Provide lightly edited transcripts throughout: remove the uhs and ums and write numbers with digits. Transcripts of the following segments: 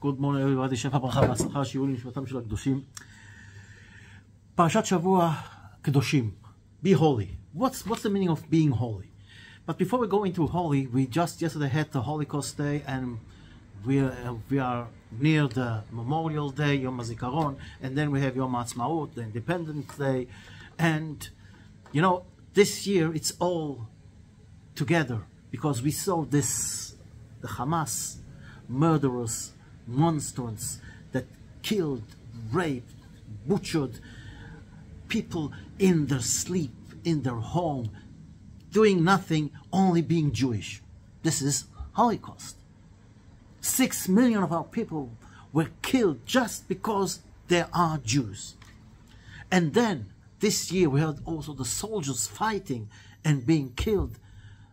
Good morning everybody, שפע ברכה והצלחה, שיעור לנשמתם של הקדושים. פרשת שבוע, Kedoshim. Be holy. What's the meaning of being holy? But before we go into holy, we just yesterday had the Holocaust Day, and we are near the Memorial Day, Yom HaZikaron, and then we have Yom HaAtzmaut, the Independence Day. And you know, this year it's all together because we saw this, the Hamas murderous monsters that killed, raped, butchered people in their sleep, in their home, doing nothing, only being Jewish. This is Holocaust. 6 million of our people were killed just because they are Jews. And then this year we had also the soldiers fighting and being killed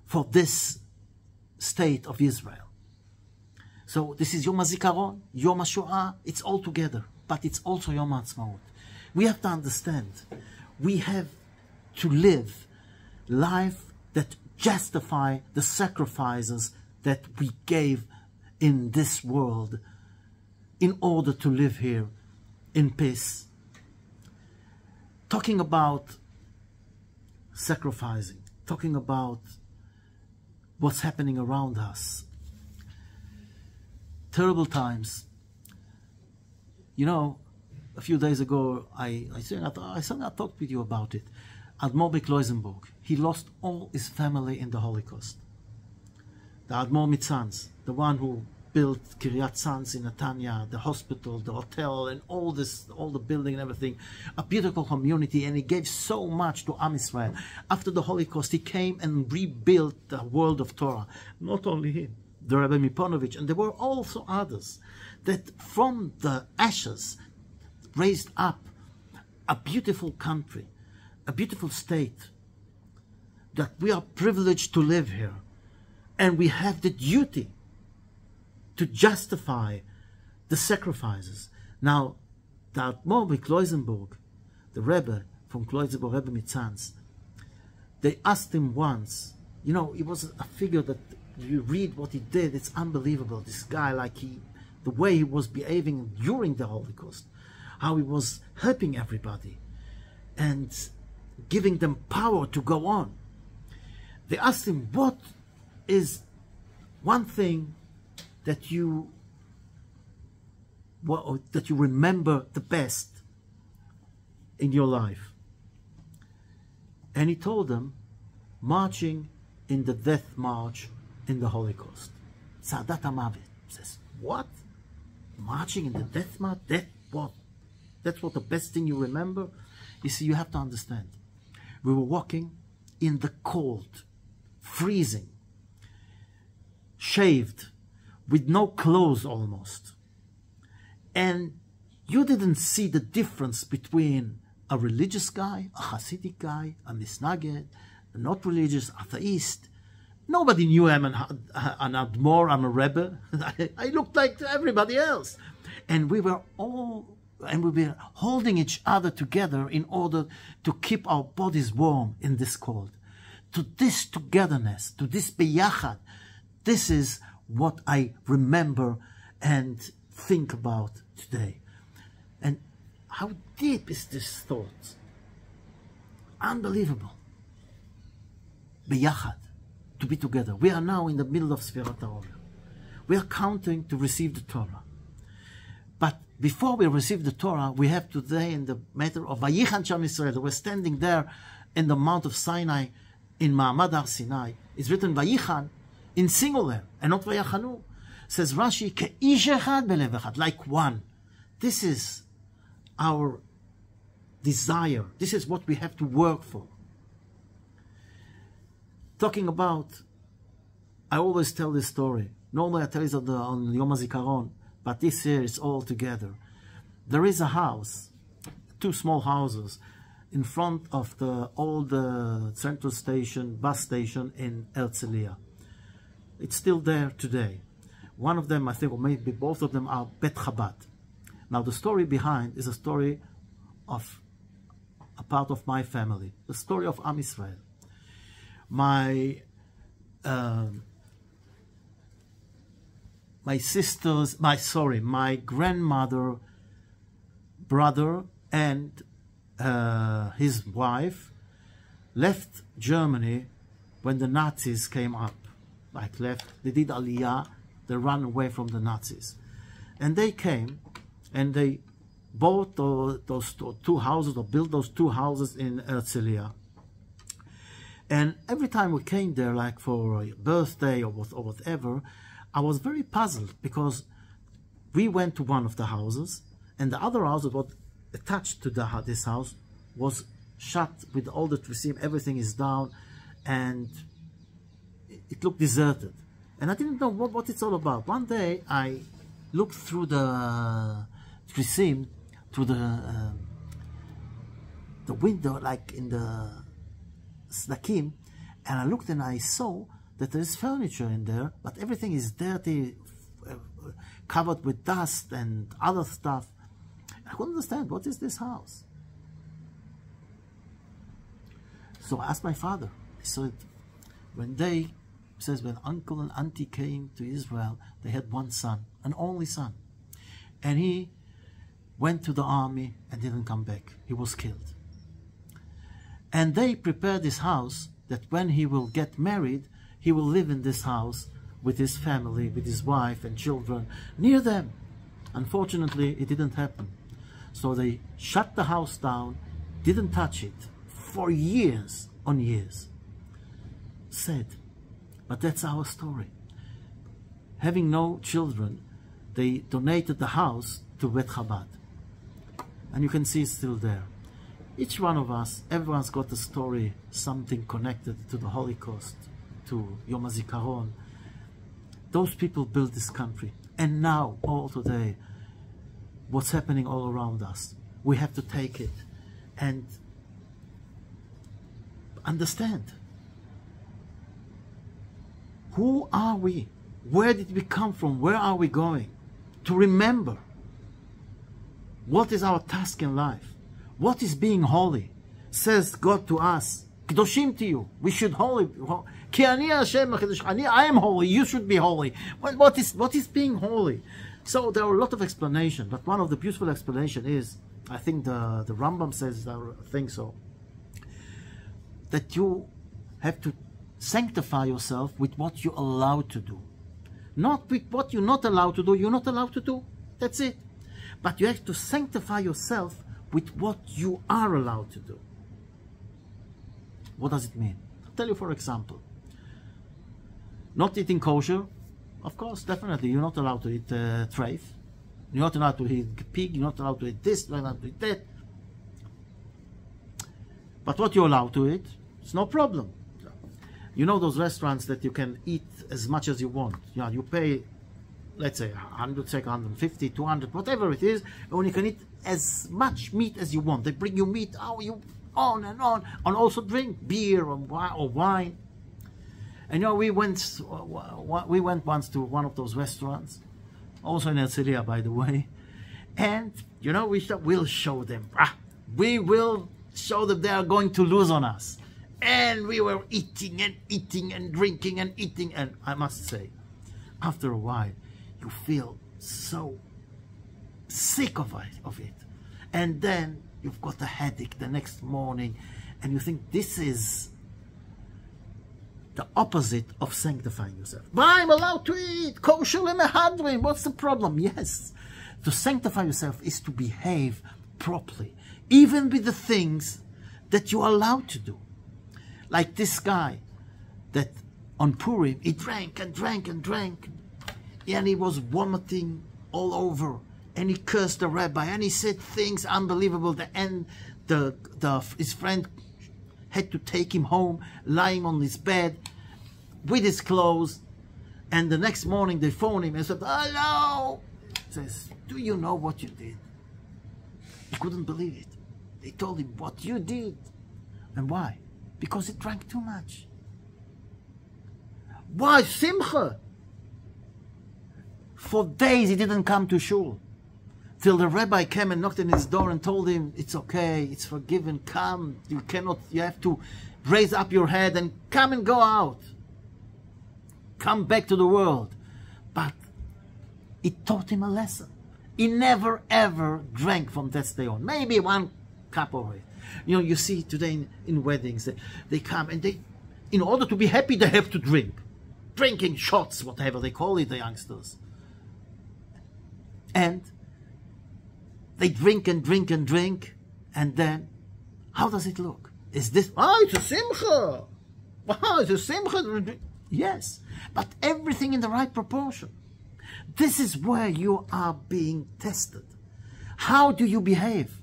for this state of Israel. So this is Yom HaZikaron, Yom HaShoah, it's all together, but it's also Yom HaAtzmaut. We have to understand, we have to live life that justify the sacrifices that we gave in this world in order to live here in peace. Talking about sacrificing, talking about what's happening around us. Terrible times. You know, a few days ago, I talked with you about it. Admor Kloisenberg, he lost all his family in the Holocaust. The Admor Mitzanz, the one who built Kiryat Sanz in Netanya, the hospital, the hotel, and all the building and everything. A beautiful community, and he gave so much to Am Israel. After the Holocaust, he came and rebuilt the world of Torah. Not only him, the Rebbe Miponovich, and there were also others that from the ashes raised up a beautiful country, a beautiful state, that we are privileged to live here, and we have the duty to justify the sacrifices. Now, the Admor Kloisenberg, the Rebbe from Kloisenberg, Rebbe Mitzanz, they asked him once, you know, it was a figure that you read what he did, it's unbelievable. This guy, like the way he was behaving during the Holocaust, how he was helping everybody and giving them power to go on. They asked him, what is one thing that you remember the best in your life? And he told them, marching in the death march in the Holocaust. Sadat HaMavet says, what? Marching in the death march? That's what the best thing you remember? You see, you have to understand. We were walking in the cold, freezing, shaved, with no clothes almost. And you didn't see the difference between a religious guy, a Hasidic guy, a Misnaged, a not religious, atheist. Nobody knew I'm an Admor, I'm a Rebbe. I looked like everybody else. And we were holding each other together in order to keep our bodies warm in this cold. To this togetherness, to this biyachad, this is what I remember and think about today. And how deep is this thought? Unbelievable. Biyachad, to be together. We are now in the middle of Sfirat Omer. We are counting to receive the Torah. But before we receive the Torah, we have today in the matter of Vayichan Sham Yisrael. We're standing there in the Mount of Sinai, in Ma'amad Har Sinai. It's written Vayichan in singular and not Vayachanu. Says Rashi, Ke'ish echad belev echad, like one. This is our desire. This is what we have to work for. Talking about, I always tell this story. Normally I tell it on Yom HaZikaron, but this year it's all together. There is a house, 2 small houses, in front of the old central station, bus station in Herzliya. It's still there today. One of them, I think, or maybe both of them, are Bet Chabad. Now the story behind is a story of a part of my family, the story of Am Israel. My my grandmother, brother, and his wife left Germany when the Nazis came up. They did Aliyah, they ran away from the Nazis. And they came and they bought those two houses, or built those two houses in Herzliya. And every time we came there, like for a birthday or whatever, I was very puzzled, because we went to one of the houses, and the other house that was attached to this house was shut with all the tzitzim, everything is down, and it looked deserted. And I didn't know what it's all about. One day I looked through the tzitzim, through the window, like in the snakim, and I looked and I saw that there is furniture in there, but everything is dirty, covered with dust and other stuff. I couldn't understand, what is this house? So I asked my father. I said, when uncle and auntie came to Israel, they had one son, an only son. And he went to the army and didn't come back. He was killed. And they prepared this house that when he will get married, he will live in this house with his family, with his wife and children, near them. Unfortunately, it didn't happen. So they shut the house down, didn't touch it for years on years. Sad. But that's our story. Having no children, they donated the house to Bet Chabad. And you can see it's still there. Each one of us, everyone's got a story, something connected to the Holocaust, to Yom HaZikaron. Those people built this country. And now, all today, what's happening all around us, we have to take it and understand. Who are we? Where did we come from? Where are we going? To remember. What is our task in life? What is being holy? Says God to us, Kedoshim to you. We should holy. Ki ani Hashem, I am holy. You should be holy. What is being holy? So there are a lot of explanations, but one of the beautiful explanations is, I think the Rambam says, I think so, that you have to sanctify yourself with what you're allowed to do. Not with what you're not allowed to do. You're not allowed to do. That's it. But you have to sanctify yourself with what you are allowed to do. What does it mean? I'll tell you, for example, not eating kosher, of course, definitely, you're not allowed to eat treif. You're not allowed to eat pig, you're not allowed to eat this, you're not allowed to eat that. But what you're allowed to eat, it's no problem. You know those restaurants that you can eat as much as you want. You know, you pay, let's say, 100, 150, 200, whatever it is, and you can eat as much meat as you want. They bring you meat, on, and also drink beer or wine. And you know, we went once to one of those restaurants, also in Herzliya, by the way, and you know, we'll show them. We will show them they are going to lose on us. And we were eating and eating and drinking and eating, and I must say, after a while, you feel so sick of it. And then you've got a headache the next morning, and you think this is the opposite of sanctifying yourself. But I'm allowed to eat kosher lemehadrin. What's the problem? Yes, to sanctify yourself is to behave properly, even with the things that you're allowed to do. Like this guy that on Purim, he drank and drank and drank, and he was vomiting all over, and he cursed the rabbi, and he said things unbelievable. And his friend had to take him home, lying on his bed with his clothes. And the next morning they phoned him and said, "Hello." He says, "Do you know what you did?" He couldn't believe it. They told him what you did. And why? Because he drank too much. Why? Simcha. For days he didn't come to shul, till the rabbi came and knocked on his door and told him, "It's okay, it's forgiven, come, you have to raise up your head and come and go out. Come back to the world." But It taught him a lesson. He never ever drank from that day on. Maybe one cup of it. You know, you see today in weddings, they come and they, in order to be happy, they have to drink. Drinking shots, whatever they call it, the youngsters. And they drink and drink and drink, and then, how does it look? Is this, it's a simcha. It's a simcha. Yes, but everything in the right proportion. This is where you are being tested. How do you behave?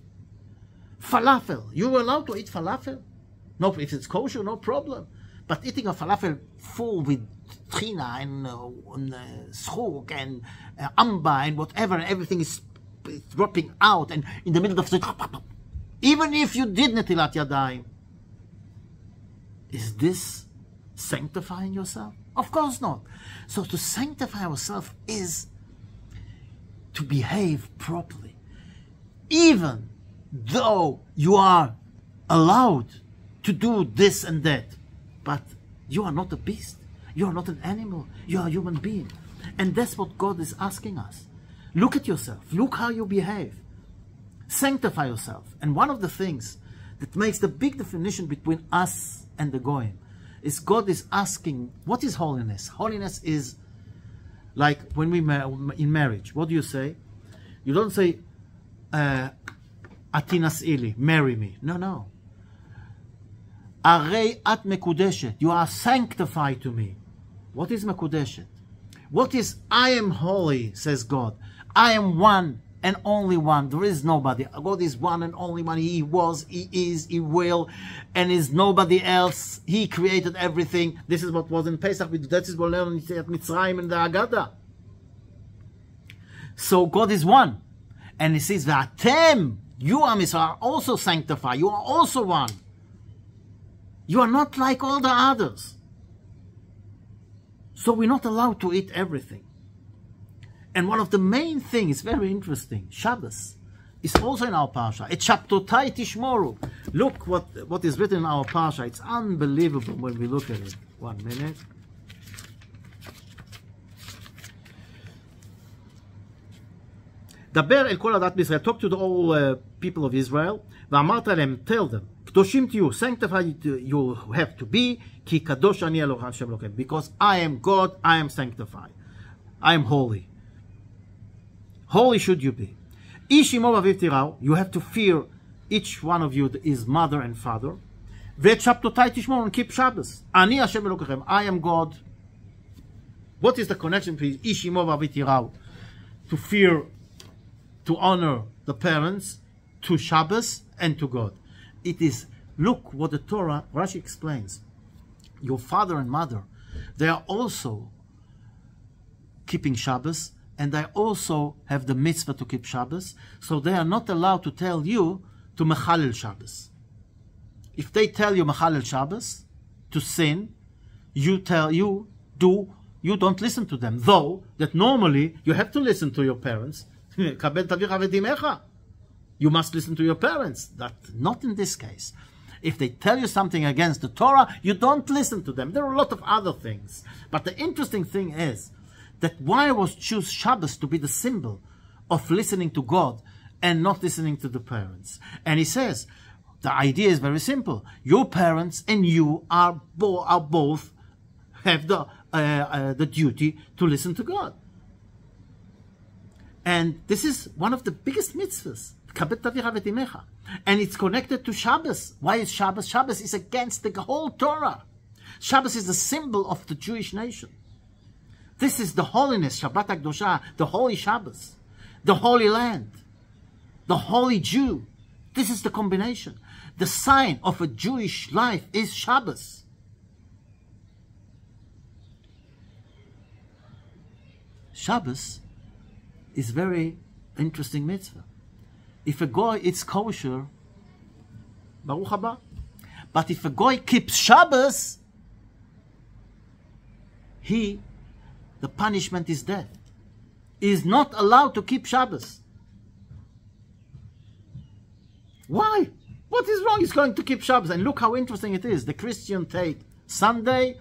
Falafel. You're allowed to eat falafel? No, if it's kosher, no problem. But eating a falafel full with trina and schuk and amba and whatever, and everything is dropping out, and in the middle of the... Even if you did netilat yadayim, is this sanctifying yourself? Of course not. So to sanctify yourself is to behave properly. Even though you are allowed to do this and that, but you are not a beast. You are not an animal. You are a human being. And that's what God is asking us. Look at yourself. Look how you behave. Sanctify yourself. And one of the things that makes the big definition between us and the Goyim is God is asking, what is holiness? Holiness is like when we in marriage. What do you say? You don't say, Atinas ili, marry me. No, no. Arei at mekudeshet. You are sanctified to me. What is mekudeshet? What is I am holy, says God. I am one and only one. There is nobody. God is one and only one. He was, He is, He will, and is nobody else. He created everything. This is what was in Pesach. That is what we learned at Mitzrayim and the Haggadah. So God is one. And He says, V'atem, you, Am Yisrael, are also sanctified. You are also one. You are not like all the others. So we're not allowed to eat everything. And one of the main things, very interesting, Shabbos, is also in our parsha. It's Shabtotai Tishmoru. Look what is written in our parsha. It's unbelievable when we look at it. 1 minute. דבר אל כל הדת בישראל. Talk to the all people of Israel. ואמרת להם, tell them, קדושים תהיו, sanctified you have to be, כי קדוש אני אלוהיכם השם אלוהיכם. Because I am God, I am sanctified. I am holy. Holy should you be. איש אמו ואביו תיראו, you have to fear each one of you, his mother and father. ואת שבתותיי תשמור and keep Shabbos. אני השם אלוהיכם, I am God. What is the connection between איש אמו ואביו תיראו? To fear, to honor the parents, to Shabbos, and to God. It is, look what the Torah, Rashi explains. Your father and mother, they are also keeping Shabbos, and they also have the mitzvah to keep Shabbos, so they are not allowed to tell you to Mechalel Shabbos. If they tell you Mechalel Shabbos, to sin, you don't listen to them, though that normally you have to listen to your parents. You must listen to your parents. That not in this case. If they tell you something against the Torah, you don't listen to them. There are a lot of other things. But the interesting thing is that why was choose Shabbos to be the symbol of listening to God and not listening to the parents? And he says, the idea is very simple. Your parents and you are both have the duty to listen to God. And this is one of the biggest mitzvahs. And it's connected to Shabbos. Why is Shabbos? Shabbos is against the whole Torah. Shabbos is the symbol of the Jewish nation. This is the holiness, Shabbat HaKdosha, the holy Shabbos, the holy land, the holy Jew. This is the combination. The sign of a Jewish life is Shabbos. Shabbos is very interesting mitzvah. If a goy eats kosher, Baruch haba. But if a goy keeps Shabbos, the punishment is death. He is not allowed to keep Shabbos. Why? What is wrong? He's going to keep Shabbos. And look how interesting it is. The Christian take Sunday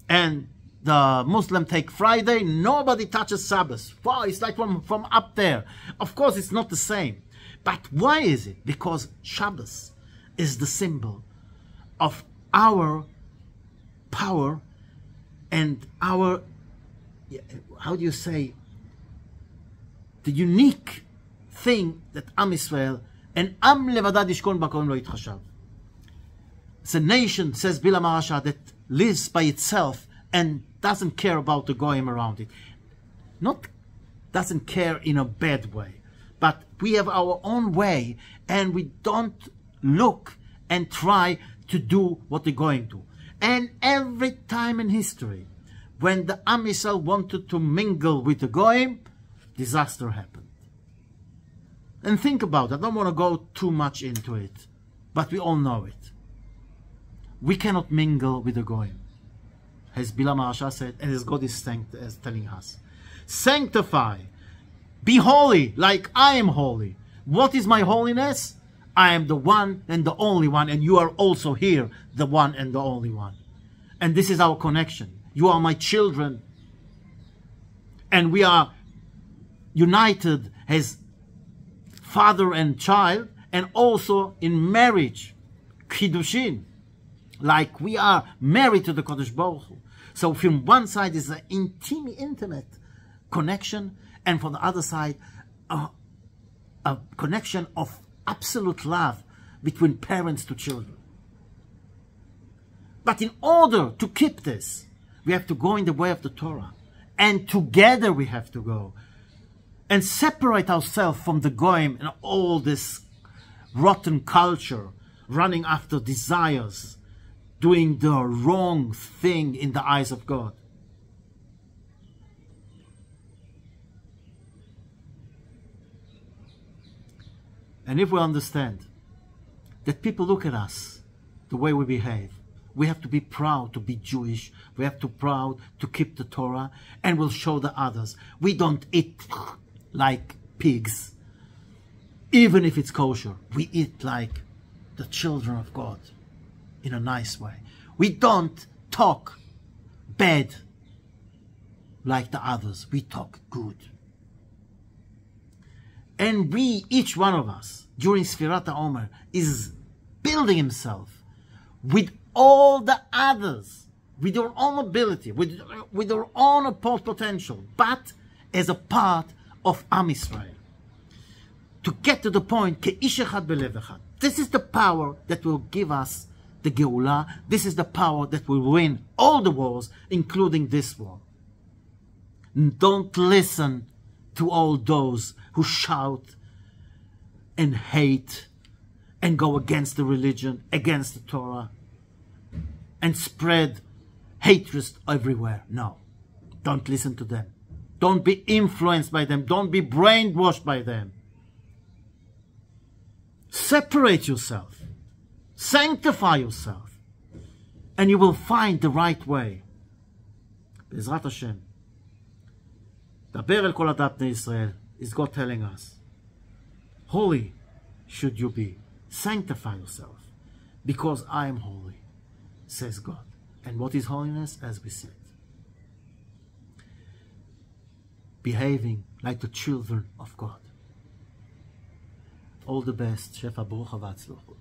and the Muslim take Friday, nobody touches Sabbath. Wow, it's like from up there. Of course, it's not the same. But why is it? Because Shabbos is the symbol of our power and our, how do you say, the unique thing that Am Yisrael and Am Levadad Yishkon Bakom Lo Yitchashav. It's a nation, says Bilam Arasha, that lives by itself and doesn't care about the goyim around it. Not doesn't care in a bad way, but we have our own way and we don't look and try to do what they're going to. And every time in history, when the Am Yisrael wanted to mingle with the goyim, disaster happened. And think about it. I don't want to go too much into it, but we all know it. We cannot mingle with the goyim, as Bilam Arasha said, and as God is telling us. Sanctify, be holy, like I am holy. What is my holiness? I am the one and the only one, and you are also here, the one and the only one. And this is our connection. You are my children, and we are united as father and child, and also in marriage, Kedoshim. Like we are married to the Kodesh Baruch Hu. So from one side is an intimate connection, and from the other side, a connection of absolute love between parents to children. But in order to keep this, we have to go in the way of the Torah. And together we have to go. And separate ourselves from the goyim and all this rotten culture, running after desires, doing the wrong thing in the eyes of God. And if we understand that people look at us, the way we behave, we have to be proud to be Jewish, we have to be proud to keep the Torah, and we'll show the others. We don't eat like pigs, even if it's kosher. We eat like the children of God, in a nice way. We don't talk bad like the others. We talk good. And we, each one of us, during Sfirat Omer, is building himself with all the others, with their own ability, with their own potential, but as a part of Am Yisrael. To get to the point, Ke'ish echad belev echad. This is the power that will give us the Geulah. This is the power that will win all the wars, including this war. Don't listen to all those who shout and hate and go against the religion, against the Torah, and spread hatred everywhere. No, don't listen to them. Don't be influenced by them. Don't be brainwashed by them. Separate yourself. Sanctify yourself. And you will find the right way. Be'ezrat Hashem. Daber el kol adat bnei Yisrael is God telling us. Holy should you be. Sanctify yourself. Because I am holy, says God. And what is holiness? As we said, behaving like the children of God. All the best. Shefa Baruch Hava Tzlachut.